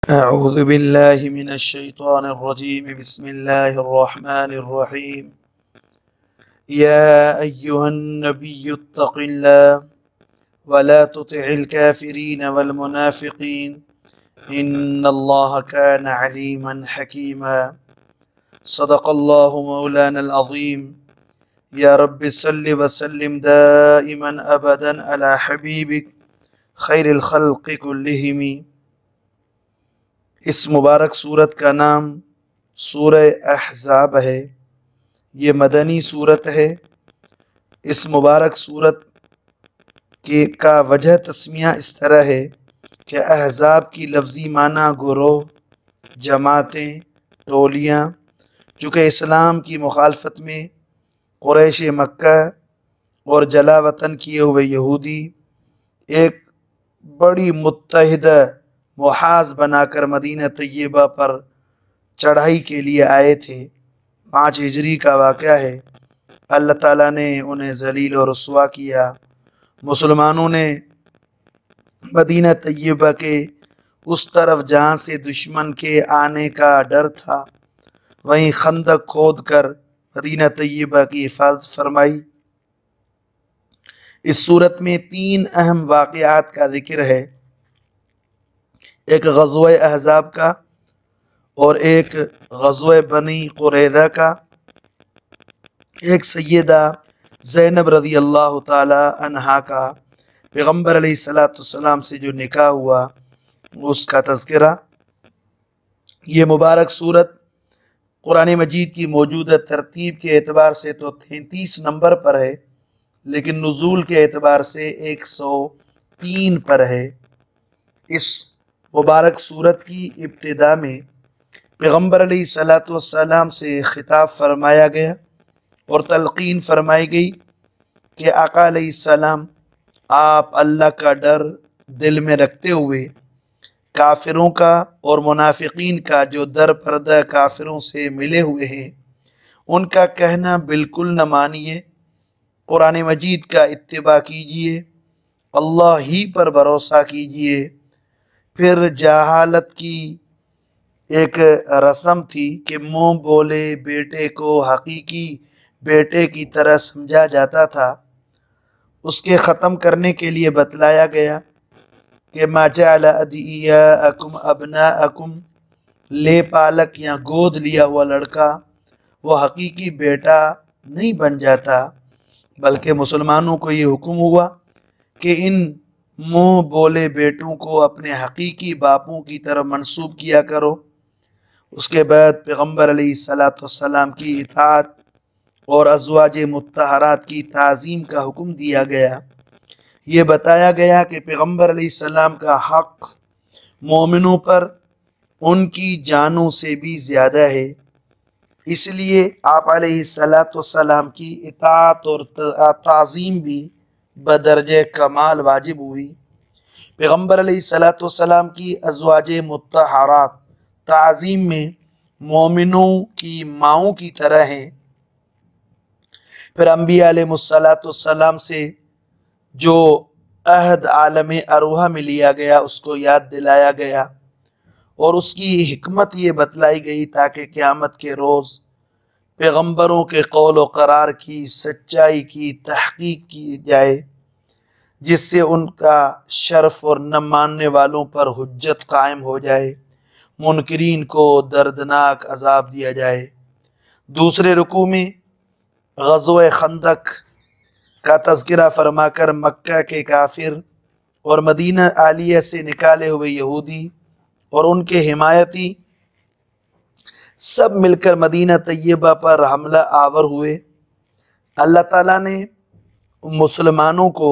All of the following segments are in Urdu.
أعوذ بالله من الشيطان الرجيم بسم الله الرحمن الرحيم يا أيها النبي اتق الله ولا تطع الكافرين والمنافقين إن الله كان عليما حكيما صدق الله مولانا العظيم يا رب صل وسلم دائما أبدا على حبيبك خير الخلق كلهم۔ اس مبارک صورت کا نام سورہ احزاب ہے۔ یہ مدنی صورت ہے۔ اس مبارک صورت کا وجہ تسمیہ اس طرح ہے کہ احزاب کی لفظی معنی گروہ، جماعتیں، ٹولیاں، چونکہ اسلام کی مخالفت میں قریش مکہ اور جلا وطن کیے ہوئے یہودی ایک بڑی متحدہ محاذ بنا کر مدینہ طیبہ پر چڑھائی کے لیے آئے تھے۔ 5 ہجری کا واقعہ ہے۔ اللہ تعالیٰ نے انہیں ذلیل و رسوا کیا۔ مسلمانوں نے مدینہ طیبہ کے اس طرف جہاں سے دشمن کے آنے کا ڈر تھا وہیں خندق کھود کر مدینہ طیبہ کی حفاظت فرمائی۔ اس صورت میں 3 اہم واقعات کا ذکر ہے، ایک غزوہ احزاب کا اور ایک غزوہ بنی قریظہ کا، ایک سیدہ زینب رضی اللہ تعالی عنہا کا پیغمبر علیہ السلام سے جو نکاح ہوا اس کا تذکرہ۔ یہ مبارک صورت قرآن مجید کی موجودہ ترتیب کے اعتبار سے تو 33 نمبر پر ہے، لیکن نزول کے اعتبار سے 103 پر ہے۔ اس مبارک صورت کی ابتدا میں پیغمبر علیہ السلام سے خطاب فرمایا گیا اور تلقین فرمائی گئی کہ آقا علیہ السلام آپ اللہ کا ڈر دل میں رکھتے ہوئے کافروں کا اور منافقین کا جو در پردہ کافروں سے ملے ہوئے ہیں ان کا کہنا بالکل نہ مانیے، قرآن مجید کا اتباع کیجیے، اللہ ہی پر بھروسہ کیجیے۔ پھر جہالت کی ایک رسم تھی کہ منہ بولے بیٹے کو حقیقی بیٹے کی طرح سمجھا جاتا تھا، اس کے ختم کرنے کے لیے بتلایا گیا کہ ما جعل ادعیاءکم ابناءکم، لے پالک یا گود لیا ہوا لڑکا وہ حقیقی بیٹا نہیں بن جاتا، بلکہ مسلمانوں کو یہ حکم ہوا کہ ان منہ بولے بیٹوں کو اپنے حقیقی باپوں کی طرف منسوب کیا کرو۔ اس کے بعد پیغمبر علیہ السلام کی اطاعت اور ازواج مطہرات کی تعظیم کا حکم دیا گیا۔ یہ بتایا گیا کہ پیغمبر علیہ السلام کا حق مومنوں پر ان کی جانوں سے بھی زیادہ ہے، اس لیے آپ علیہ السلام کی اطاعت اور تعظیم بھی بدرجہ کمال واجب ہوئی۔ پیغمبر علیہ السلام کی ازواج مطہرات تعظیم میں مومنوں کی ماؤں کی طرح ہیں۔ پھر انبیاء علیہ السلام سے جو عہد عالم ارواح میں لیا گیا اس کو یاد دلایا گیا اور اس کی حکمت یہ بتلائی گئی تاکہ قیامت کے روز پیغمبروں کے قول و قرار کی سچائی کی تحقیق کی جائے، جس سے ان کا شرف اور نہ ماننے والوں پر حجت قائم ہو جائے، منکرین کو دردناک عذاب دیا جائے۔ دوسرے رکوع میں غزوہ خندق کا تذکرہ فرما کر مکہ کے کافر اور مدینہ عالیہ سے نکالے ہوئے یہودی اور ان کے حمایتی سب مل کر مدینہ طیبہ پر حملہ آور ہوئے۔ اللہ تعالیٰ نے مسلمانوں کو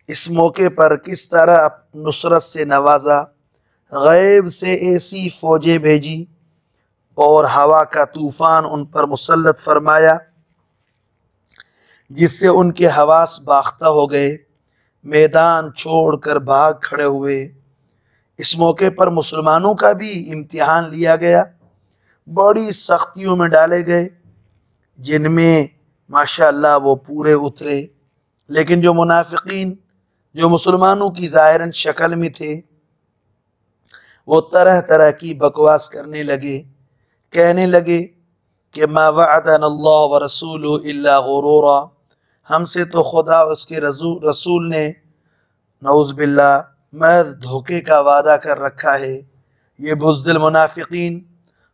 اس موقع پر کس طرح نصرت سے نوازا، غیب سے ایسی فوجیں بھیجی اور ہوا کا طوفان ان پر مسلط فرمایا جس سے ان کے حواس باختہ ہو گئے، میدان چھوڑ کر بھاگ کھڑے ہوئے۔ اس موقع پر مسلمانوں کا بھی امتحان لیا گیا، بڑی سختیوں میں ڈالے گئے جن میں ماشاءاللہ وہ پورے اترے، لیکن جو منافقین جو مسلمانوں کی ظاہراً شکل میں تھے وہ طرح طرح کی بکواس کرنے لگے، کہنے لگے کہ ما وعدنا اللہ ورسولہ الا غرورا، ہم سے تو خدا اس کے رسول نے نعوذ باللہ محض دھوکے کا وعدہ کر رکھا ہے۔ یہ بزدل منافقین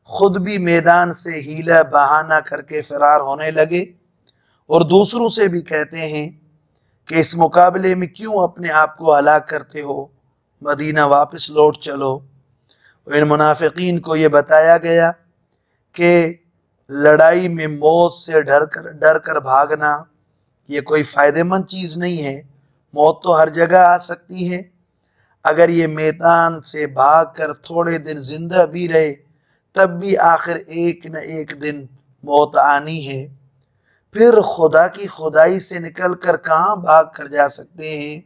خود بھی میدان سے ہیلہ بہانہ کر کے فرار ہونے لگے اور دوسروں سے بھی کہتے ہیں کہ اس مقابلے میں کیوں اپنے آپ کو ہلاک کرتے ہو، مدینہ واپس لوٹ چلو۔ ان منافقین کو یہ بتایا گیا کہ لڑائی میں موت سے ڈر کر بھاگنا یہ کوئی فائدہ مند چیز نہیں ہے، موت تو ہر جگہ آ سکتی ہے، اگر یہ میدان سے بھاگ کر تھوڑے دن زندہ بھی رہے تب بھی آخر ایک نہ ایک دن موت آنی ہے، پھر خدا کی خدائی سے نکل کر کہاں بھاگ کر جا سکتے ہیں۔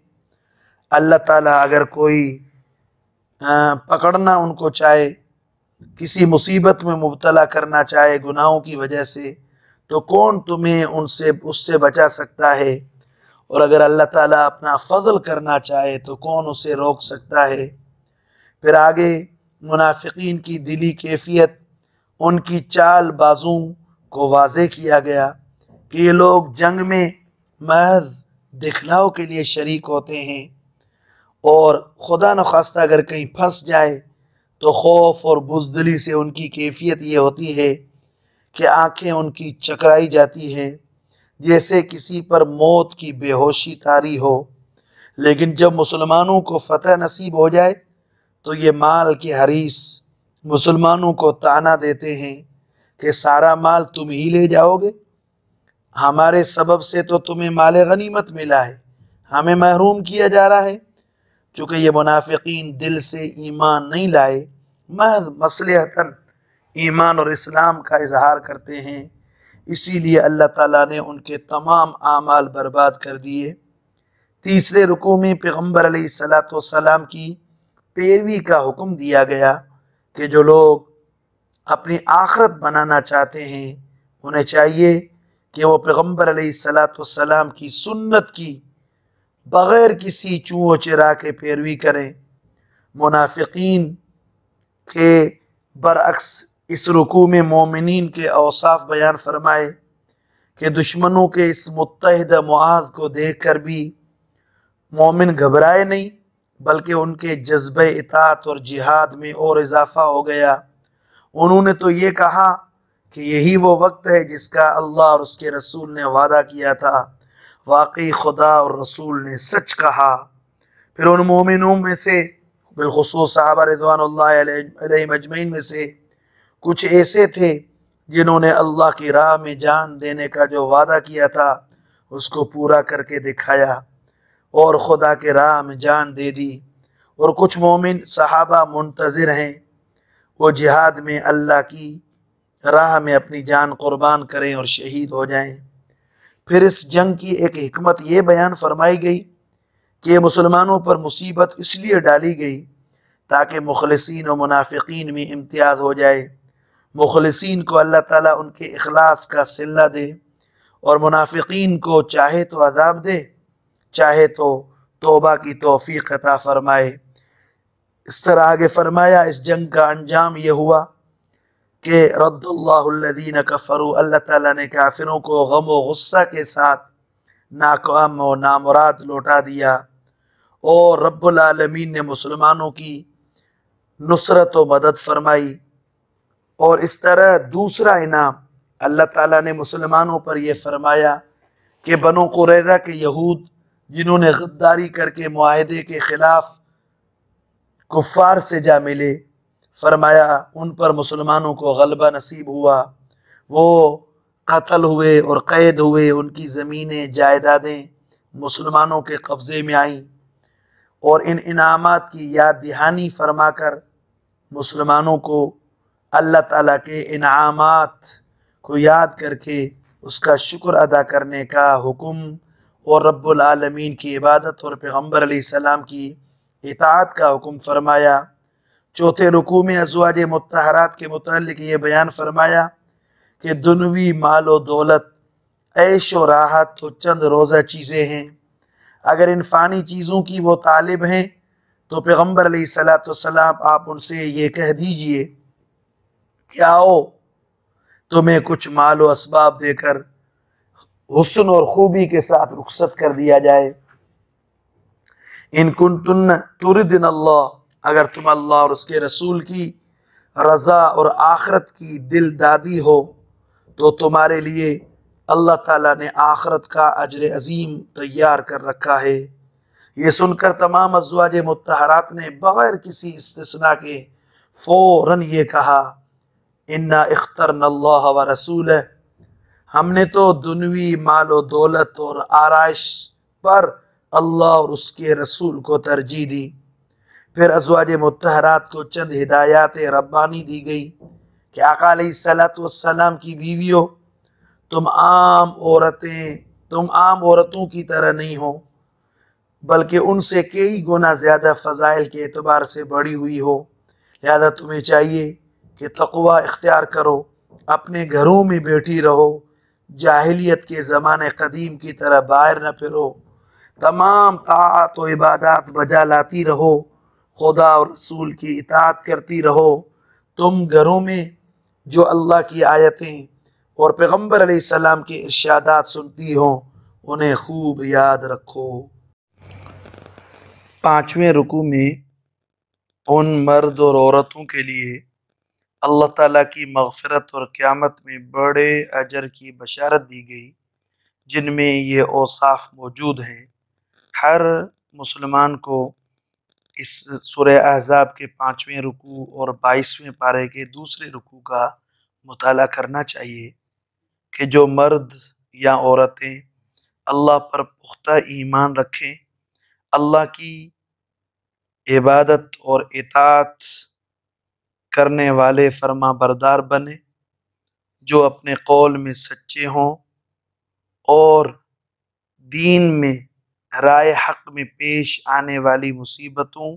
اللہ تعالیٰ اگر کوئی پکڑنا ان کو چاہے، کسی مصیبت میں مبتلا کرنا چاہے گناہوں کی وجہ سے، تو کون تمہیں اس سے بچا سکتا ہے، اور اگر اللہ تعالیٰ اپنا فضل کرنا چاہے تو کون اسے روک سکتا ہے۔ پھر آگے منافقین کی دلی کیفیت، ان کی چال بازوں کو واضح کیا گیا کہ یہ لوگ جنگ میں محض دکھلاؤ کے لیے شریک ہوتے ہیں، اور خدا نخواستہ اگر کہیں پھنس جائے تو خوف اور بزدلی سے ان کی کیفیت یہ ہوتی ہے کہ آنکھیں ان کی چکرائی جاتی ہیں جیسے کسی پر موت کی بے ہوشی طاری ہو۔ لیکن جب مسلمانوں کو فتح نصیب ہو جائے تو یہ مال کے حریص مسلمانوں کو طعنہ دیتے ہیں کہ سارا مال تم ہی لے جاؤ گے، ہمارے سبب سے تو تمہیں مال غنیمت ملا ہے، ہمیں محروم کیا جا رہا ہے۔ چونکہ یہ منافقین دل سے ایمان نہیں لائے، محض مصلحتاً ایمان اور اسلام کا اظہار کرتے ہیں، اسی لیے اللہ تعالیٰ نے ان کے تمام اعمال برباد کر دیے۔ تیسرے رکوع میں پیغمبر علیہ السلام کی پیروی کا حکم دیا گیا کہ جو لوگ اپنی آخرت بنانا چاہتے ہیں انہیں چاہیے کہ وہ پیغمبر علیہ السلام کی سنت کی بغیر کسی چوں و چرا کے پیروی کریں۔ منافقین کے برعکس اس رکوع میں مومنین کے اوصاف بیان فرمائے کہ دشمنوں کے اس متحدہ معاہد کو دیکھ کر بھی مومن گھبرائے نہیں، بلکہ ان کے جذبہ اطاعت اور جہاد میں اور اضافہ ہو گیا۔ انہوں نے تو یہ کہا کہ یہی وہ وقت ہے جس کا اللہ اور اس کے رسول نے وعدہ کیا تھا، واقعی خدا اور رسول نے سچ کہا۔ پھر ان مومنوں میں سے بالخصوص صحابہ رضوان اللہ علیہم اجمعین میں سے کچھ ایسے تھے جنہوں نے اللہ کی راہ میں جان دینے کا جو وعدہ کیا تھا اس کو پورا کر کے دکھایا اور خدا کے راہ میں جان دے دی، اور کچھ مومن صحابہ منتظر ہیں وہ جہاد میں اللہ کی راہ میں اپنی جان قربان کریں اور شہید ہو جائیں۔ پھر اس جنگ کی ایک حکمت یہ بیان فرمائی گئی کہ مسلمانوں پر مصیبت اس لیے ڈالی گئی تاکہ مخلصین و منافقین میں امتیاز ہو جائے۔ مخلصین کو اللہ تعالیٰ ان کے اخلاص کا صلہ دے اور منافقین کو چاہے تو عذاب دے، چاہے تو توبہ کی توفیق عطا فرمائے۔ اس طرح آگے فرمایا اس جنگ کا انجام یہ ہوا کہ رد اللہ الذین کفروا، اللہ تعالیٰ نے کافروں کو غم و غصہ کے ساتھ ناکام و نامراد لوٹا دیا، اور رب العالمین نے مسلمانوں کی نصرت و مدد فرمائی۔ اور اس طرح دوسرا انعام اللہ تعالیٰ نے مسلمانوں پر یہ فرمایا کہ بنو قریظہ کے یہود جنہوں نے غداری کر کے معاہدے کے خلاف کفار سے جا ملے، فرمایا ان پر مسلمانوں کو غلبہ نصیب ہوا، وہ قتل ہوئے اور قید ہوئے، ان کی زمینیں جائیدادیں مسلمانوں کے قبضے میں آئیں، اور ان انعامات کی یاد دہانی فرما کر مسلمانوں کو اللہ تعالیٰ کے انعامات کو یاد کر کے اس کا شکر ادا کرنے کا حکم اور رب العالمین کی عبادت اور پیغمبر علیہ السلام کی اطاعت کا حکم فرمایا۔ چوتھے رکوع میں ازواج مطہرات کے متعلق یہ بیان فرمایا کہ دنیوی مال و دولت، عیش و راحت تو چند روزہ چیزیں ہیں، اگر ان فانی چیزوں کی وہ طالب ہیں تو پیغمبر علیہ الصلوۃ والسلام آپ ان سے یہ کہہ دیجئے کہ آؤ تمہیں کچھ مال و اسباب دے کر حسن اور خوبی کے ساتھ رخصت کر دیا جائے. ان کنتن تردن اللہ، اگر تم اللہ اور اس کے رسول کی رضا اور آخرت کی دل دادی ہو تو تمہارے لیے اللہ تعالیٰ نے آخرت کا اجر عظیم تیار کر رکھا ہے. یہ سن کر تمام ازواج مطہرات نے بغیر کسی استثناء کے فوراً یہ کہا انا اخترنا اللہ و رسولہ، ہم نے تو دنوی مال و دولت اور آرائش پر اللہ اور اس کے رسول کو ترجیح دی. پھر ازواج مطہرات کو چند ہدایات ربانی دی گئی کہ آقا علیہ الصلوۃ والسلام کی بیویوں، تم عام عورتوں کی طرح نہیں ہو، بلکہ ان سے کئی گنا زیادہ فضائل کے اعتبار سے بڑی ہوئی ہو. لہذا تمہیں چاہیے کہ تقوی اختیار کرو، اپنے گھروں میں بیٹھی رہو، جاہلیت کے زمانے قدیم کی طرح باہر نہ پھرو، تمام طاعات و عبادات بجا لاتی رہو، خدا اور رسول کی اطاعت کرتی رہو. تم گھروں میں جو اللہ کی آیتیں اور پیغمبر علیہ السلام کے ارشادات سنتی ہو انہیں خوب یاد رکھو. پانچویں رکوع میں ان مرد اور عورتوں کے لیے اللہ تعالیٰ کی مغفرت اور قیامت میں بڑے اجر کی بشارت دی گئی جن میں یہ اوصاف موجود ہیں. ہر مسلمان کو اس سورہ احزاب کے 5ویں رکوع اور 22ویں پارے کے دوسرے رکوع کا مطالعہ کرنا چاہیے کہ جو مرد یا عورتیں اللہ پر پختہ ایمان رکھیں، اللہ کی عبادت اور اطاعت کرنے والے فرما بردار بنے، جو اپنے قول میں سچے ہوں اور دین میں رائے حق میں پیش آنے والی مصیبتوں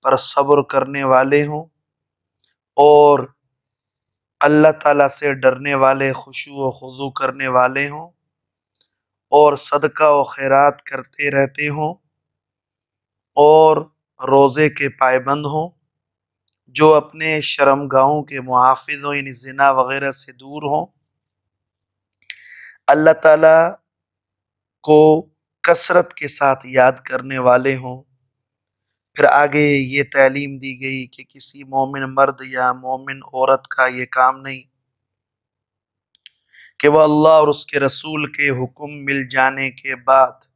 پر صبر کرنے والے ہوں اور اللہ تعالیٰ سے ڈرنے والے، خشوع و خضوع کرنے والے ہوں اور صدقہ و خیرات کرتے رہتے ہوں اور روزے کے پابند ہوں، جو اپنے شرمگاہوں کے محافظ ہوں، یعنی زنا وغیرہ سے دور ہوں، اللہ تعالیٰ کو کثرت کے ساتھ یاد کرنے والے ہوں. پھر آگے یہ تعلیم دی گئی کہ کسی مومن مرد یا مومن عورت کا یہ کام نہیں کہ وہ اللہ اور اس کے رسول کے حکم مل جانے کے بعد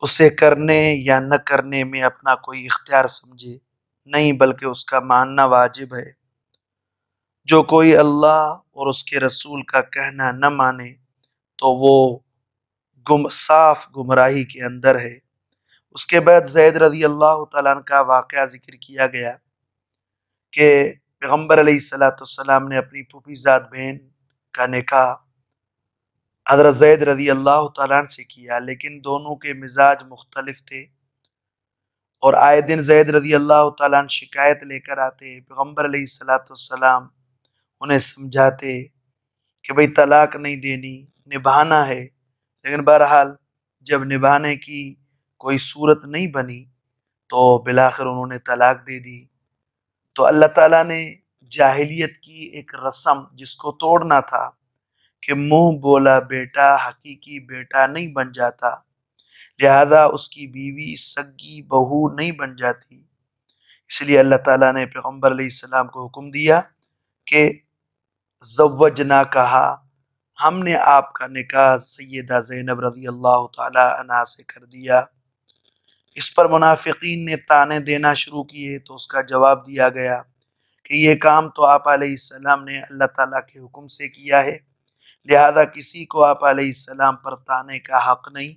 اسے کرنے یا نہ کرنے میں اپنا کوئی اختیار سمجھے، نہیں بلکہ اس کا ماننا واجب ہے. جو کوئی اللہ اور اس کے رسول کا کہنا نہ مانے تو وہ صاف گمراہی کے اندر ہے. اس کے بعد زید رضی اللہ تعالیٰ عنہ کا واقعہ ذکر کیا گیا کہ پیغمبر علیہ السلام نے اپنی پھوپھی زاد بہن کا نکاح حضرت زید رضی اللہ تعالیٰ عنہ سے کیا، لیکن دونوں کے مزاج مختلف تھے اور آئے دن زید رضی اللہ تعالیٰ عنہ شکایت لے کر آتے. پیغمبر علیہ السلام انہیں سمجھاتے کہ بھئی طلاق نہیں دینی، نبھانا ہے. لیکن بہرحال جب نبھانے کی کوئی صورت نہیں بنی تو بالآخر انہوں نے طلاق دے دی. تو اللہ تعالیٰ نے جاہلیت کی ایک رسم جس کو توڑنا تھا کہ منہ بولا بیٹا حقیقی بیٹا نہیں بن جاتا، لہذا اس کی بیوی سگی بہو نہیں بن جاتی. اس لیے اللہ تعالیٰ نے پیغمبر علیہ السلام کو حکم دیا کہ زوجنا کہا، ہم نے آپ کا نکاح سیدہ زینب رضی اللہ تعالی عنہا سے کر دیا. اس پر منافقین نے تانے دینا شروع کیے تو اس کا جواب دیا گیا کہ یہ کام تو آپ علیہ السلام نے اللہ تعالیٰ کے حکم سے کیا ہے، لہذا کسی کو آپ علیہ السلام پر تانے کا حق نہیں.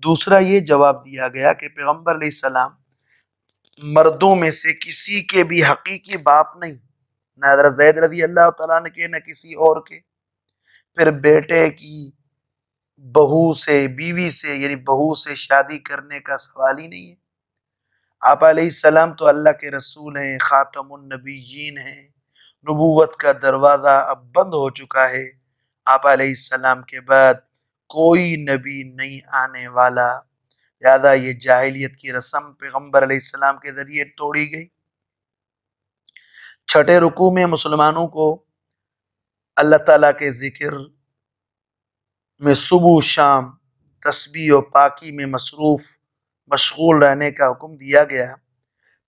دوسرا یہ جواب دیا گیا کہ پیغمبر علیہ السلام مردوں میں سے کسی کے بھی حقیقی باپ نہیں، نہ حضرت زید رضی اللہ تعالیٰ عنہ کے نہ کسی اور کے. پھر بیٹے کی بہو سے، بیوی سے یعنی بہو سے شادی کرنے کا سوال ہی نہیں ہے. آپ علیہ السلام تو اللہ کے رسول ہیں، خاتم النبیین ہیں، نبوت کا دروازہ اب بند ہو چکا ہے. آپ علیہ السلام کے بعد کوئی نبی نہیں آنے والا. لہذا یہ جاہلیت کی رسم پیغمبر علیہ السلام کے ذریعے توڑی گئی۔ چھٹے رکوع میں مسلمانوں کو اللہ تعالیٰ کے ذکر میں صبح و شام تسبیح و پاکی میں مشغول رہنے کا حکم دیا گیا۔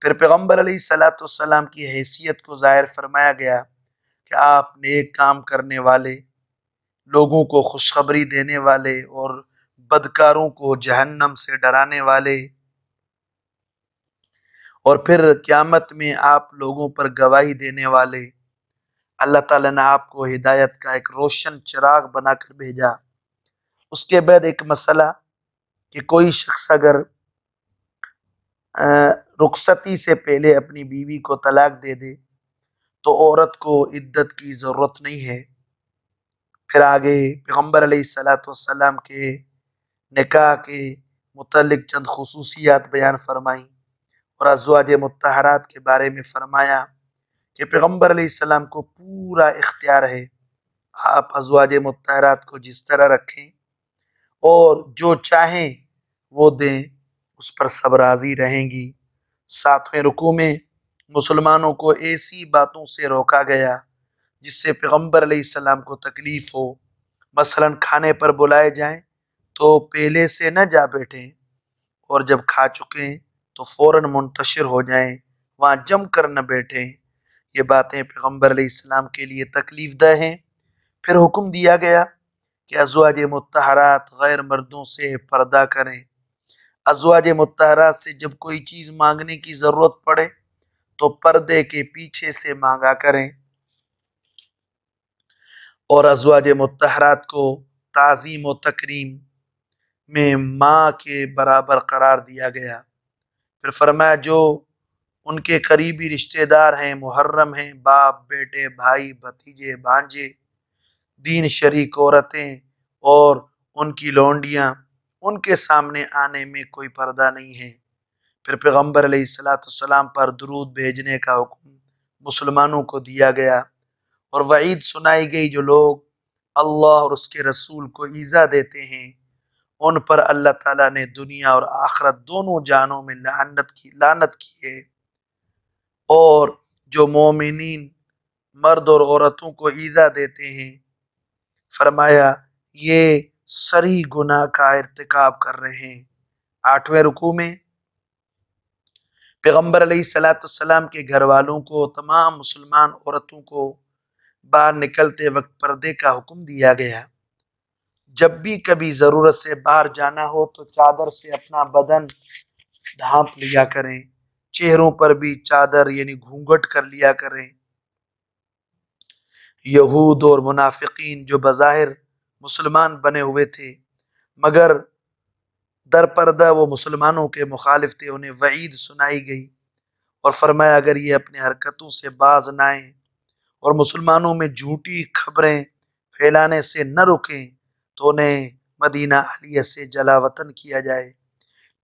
پھر پیغمبر علیہ السلام کی حیثیت کو ظاہر فرمایا گیا کہ آپ نیک کام کرنے والے، لوگوں کو خوشخبری دینے والے اور بدکاروں کو جہنم سے ڈرانے والے، اور پھر قیامت میں آپ لوگوں پر گواہی دینے والے۔ اللہ تعالیٰ نے آپ کو ہدایت کا ایک روشن چراغ بنا کر بھیجا۔ اس کے بعد ایک مسئلہ کہ کوئی شخص اگر رخصتی سے پہلے اپنی بیوی کو طلاق دے دے تو عورت کو عدت کی ضرورت نہیں ہے۔ پھر آگے پیغمبر علیہ السلام کے نکاح کے متعلق چند خصوصیات بیان فرمائیں اور ازواج مطہرات کے بارے میں فرمایا کہ پیغمبر علیہ السلام کو پورا اختیار ہے، آپ ازواج مطہرات کو جس طرح رکھیں اور جو چاہیں وہ دیں، اس پر سب راضی رہیں گی۔ ساتویں رکوع میں مسلمانوں کو ایسی باتوں سے روکا گیا جس سے پیغمبر علیہ السلام کو تکلیف ہو، مثلا کھانے پر بلائے جائیں تو پہلے سے نہ جا بیٹھیں، اور جب کھا چکیں تو فوراً منتشر ہو جائیں، وہاں جم کر نہ بیٹھیں۔ یہ باتیں پیغمبر علیہ السلام کے لیے تکلیف دہ ہیں۔ پھر حکم دیا گیا کہ ازواج مطہرات غیر مردوں سے پردہ کریں۔ ازواج مطہرات سے جب کوئی چیز مانگنے کی ضرورت پڑے تو پردے کے پیچھے سے مانگا کریں، اور ازواج مطہرات کو تعظیم و تکریم میں ماں کے برابر قرار دیا گیا۔ پھر فرمایا جو ان کے قریبی رشتہ دار ہیں، محرم ہیں، باپ، بیٹے، بھائی، بھتیجے، بھانجے، دین شریک عورتیں اور ان کی لونڈیاں، ان کے سامنے آنے میں کوئی پردہ نہیں ہے۔ پھر پیغمبر علیہ السلام پر درود بھیجنے کا حکم مسلمانوں کو دیا گیا اور وعید سنائی گئی جو لوگ اللہ اور اس کے رسول کو ایذا دیتے ہیں ان پر اللہ تعالیٰ نے دنیا اور آخرت دونوں جہانوں میں لعنت کی ہے، اور جو مومنین مرد اور عورتوں کو ایذا دیتے ہیں فرمایا یہ صریح گناہ کا ارتکاب کر رہے ہیں۔ آٹھویں رکوع میں پیغمبر علیہ السلام کے گھر والوں کو، تمام مسلمان عورتوں کو باہر نکلتے وقت پردے کا حکم دیا گیا۔ جب بھی کبھی ضرورت سے باہر جانا ہو تو چادر سے اپنا بدن ڈھانپ لیا کریں، چہروں پر بھی چادر یعنی گھونگھٹ کر لیا کریں۔ یہود اور منافقین جو بظاہر مسلمان بنے ہوئے تھے مگر در پردہ وہ مسلمانوں کے مخالف تھے، انہیں وعید سنائی گئی اور فرمایا اگر یہ اپنی حرکتوں سے باز نہ آئیں اور مسلمانوں میں جھوٹی خبریں پھیلانے سے نہ رکیں تو انہیں مدینہ عالیہ سے جلا وطن کیا جائے۔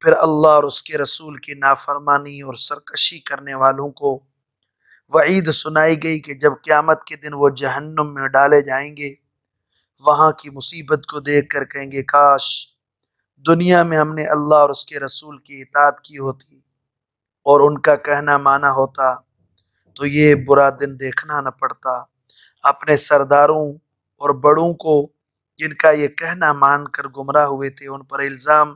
پھر اللہ اور اس کے رسول کی نافرمانی اور سرکشی کرنے والوں کو وعید سنائی گئی کہ جب قیامت کے دن وہ جہنم میں ڈالے جائیں گے، وہاں کی مصیبت کو دیکھ کر کہیں گے کاش دنیا میں ہم نے اللہ اور اس کے رسول کی اطاعت کی ہوتی اور ان کا کہنا مانا ہوتا تو یہ برا دن دیکھنا نہ پڑتا۔ اپنے سرداروں اور بڑوں کو جن کا یہ کہنا مان کر گمراہ ہوئے تھے ان پر الزام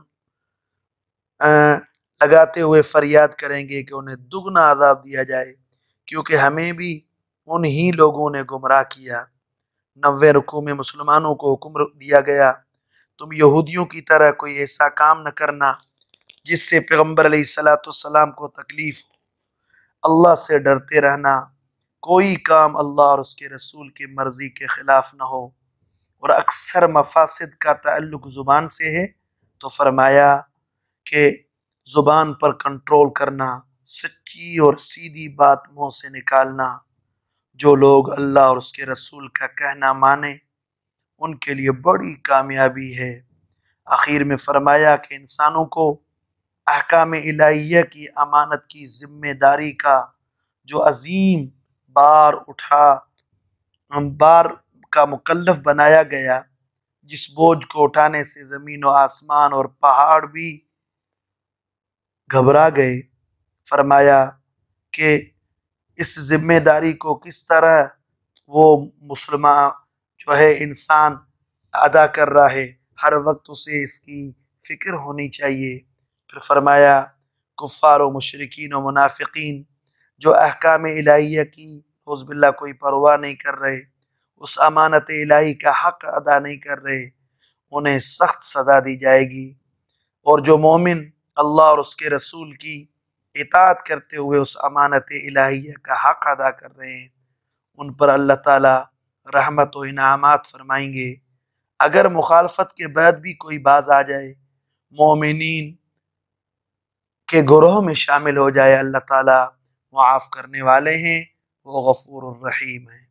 لگاتے ہوئے فریاد کریں گے کہ انہیں دگنا عذاب دیا جائے کیونکہ ہمیں بھی انہی لوگوں نے گمراہ کیا۔ 90 رکوع میں مسلمانوں کو حکم دیا گیا تم یہودیوں کی طرح کوئی ایسا کام نہ کرنا جس سے پیغمبر علیہ السلام کو تکلیف ہو، اللہ سے ڈرتے رہنا، کوئی کام اللہ اور اس کے رسول کی مرضی کے خلاف نہ ہو، اور اکثر مفاسد کا تعلق زبان سے ہے تو فرمایا کہ زبان پر کنٹرول کرنا، سچی اور سیدھی بات منہ سے نکالنا۔ جو لوگ اللہ اور اس کے رسول کا کہنا مانیں ان کے لیے بڑی کامیابی ہے۔ آخر میں فرمایا کہ انسانوں کو احکام الہیہ کی امانت کی ذمہ داری کا جو عظیم بار کا مکلف بنایا گیا، جس بوجھ کو اٹھانے سے زمین و آسمان اور پہاڑ بھی گھبرا گئے۔ فرمایا کہ اس ذمہ داری کو کس طرح وہ مسلمان جو ہے انسان ادا کر رہا ہے، ہر وقت اسے اس کی فکر ہونی چاہیے۔ پھر فرمایا کفار و مشرکین و منافقین جو احکام الہیہ کی اعوذ باللہ کوئی پرواہ نہیں کر رہے، اس امانت الہی کا حق ادا نہیں کر رہے، انہیں سخت سزا دی جائے گی۔ اور جو مومن اللہ اور اس کے رسول کی اطاعت کرتے ہوئے اس امانت الہیہ کا حق ادا کر رہے ہیں، ان پر اللہ تعالی رحمت و انعامات فرمائیں گے۔ اگر مخالفت کے بعد بھی کوئی باز آ جائے، مومنین کے گروہ میں شامل ہو جائے، اللہ تعالی معاف کرنے والے ہیں، وہ غفور الرحیم ہیں۔